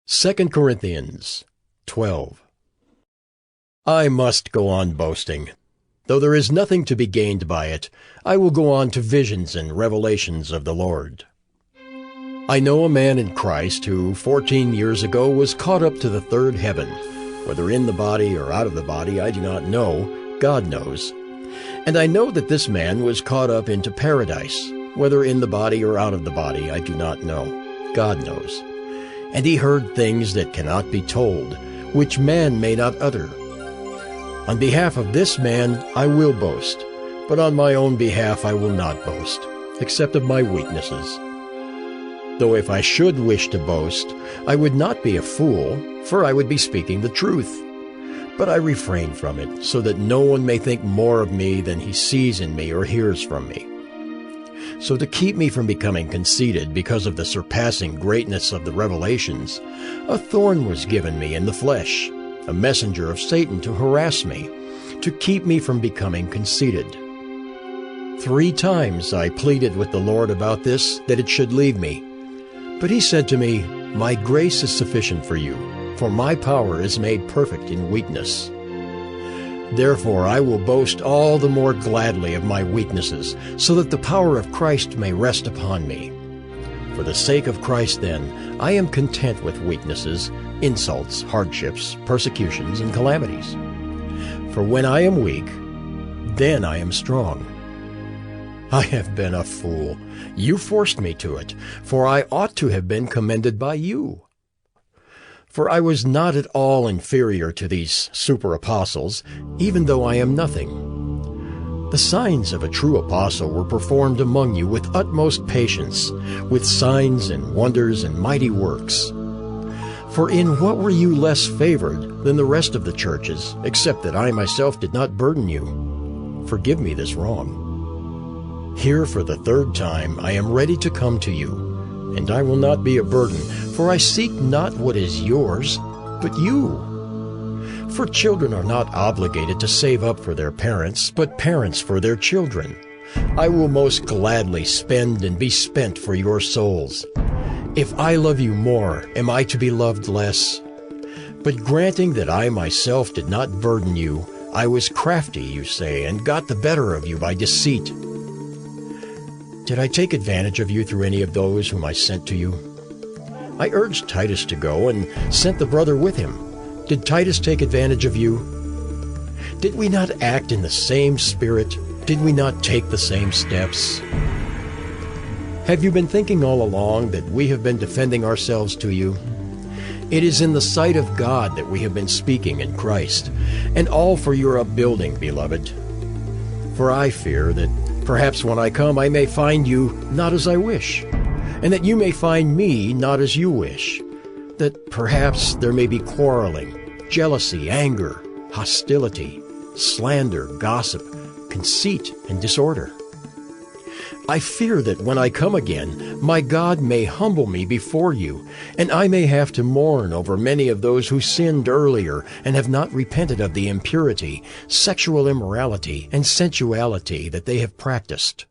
2 Corinthians 12. I must go on boasting. Though there is nothing to be gained by it, I will go on to visions and revelations of the Lord. I know a man in Christ who 14 years ago was caught up to the third heaven. Whether in the body or out of the body, I do not know. God knows. And I know that this man was caught up into paradise. Whether in the body or out of the body, I do not know. God knows. And he heard things that cannot be told, which man may not utter. On behalf of this man I will boast, but on my own behalf I will not boast, except of my weaknesses. Though if I should wish to boast, I would not be a fool, for I would be speaking the truth. But I refrain from it, so that no one may think more of me than he sees in me or hears from me. So to keep me from becoming conceited because of the surpassing greatness of the revelations, a thorn was given me in the flesh, a messenger of Satan to harass me, to keep me from becoming conceited. 3 times I pleaded with the Lord about this, that it should leave me. But he said to me, "My grace is sufficient for you, for my power is made perfect in weakness." Therefore I will boast all the more gladly of my weaknesses, so that the power of Christ may rest upon me. For the sake of Christ, then, I am content with weaknesses, insults, hardships, persecutions, and calamities. For when I am weak, then I am strong. I have been a fool. You forced me to it, for I ought to have been commended by you. For I was not at all inferior to these super-apostles, even though I am nothing. The signs of a true apostle were performed among you with utmost patience, with signs and wonders and mighty works. For in what were you less favored than the rest of the churches, except that I myself did not burden you? Forgive me this wrong. Here for the 3rd time I am ready to come to you, and I will not be a burden, for I seek not what is yours, but you. For children are not obligated to save up for their parents, but parents for their children. I will most gladly spend and be spent for your souls. If I love you more, am I to be loved less? But granting that I myself did not burden you, I was crafty, you say, and got the better of you by deceit. Did I take advantage of you through any of those whom I sent to you? I urged Titus to go and sent the brother with him. Did Titus take advantage of you? Did we not act in the same spirit? Did we not take the same steps? Have you been thinking all along that we have been defending ourselves to you? It is in the sight of God that we have been speaking in Christ, and all for your upbuilding, beloved. For I fear that perhaps when I come I may find you not as I wish, and that you may find me not as you wish, that perhaps there may be quarreling, jealousy, anger, hostility, slander, gossip, conceit, and disorder. I fear that when I come again, my God may humble me before you, and I may have to mourn over many of those who sinned earlier and have not repented of the impurity, sexual immorality, and sensuality that they have practiced.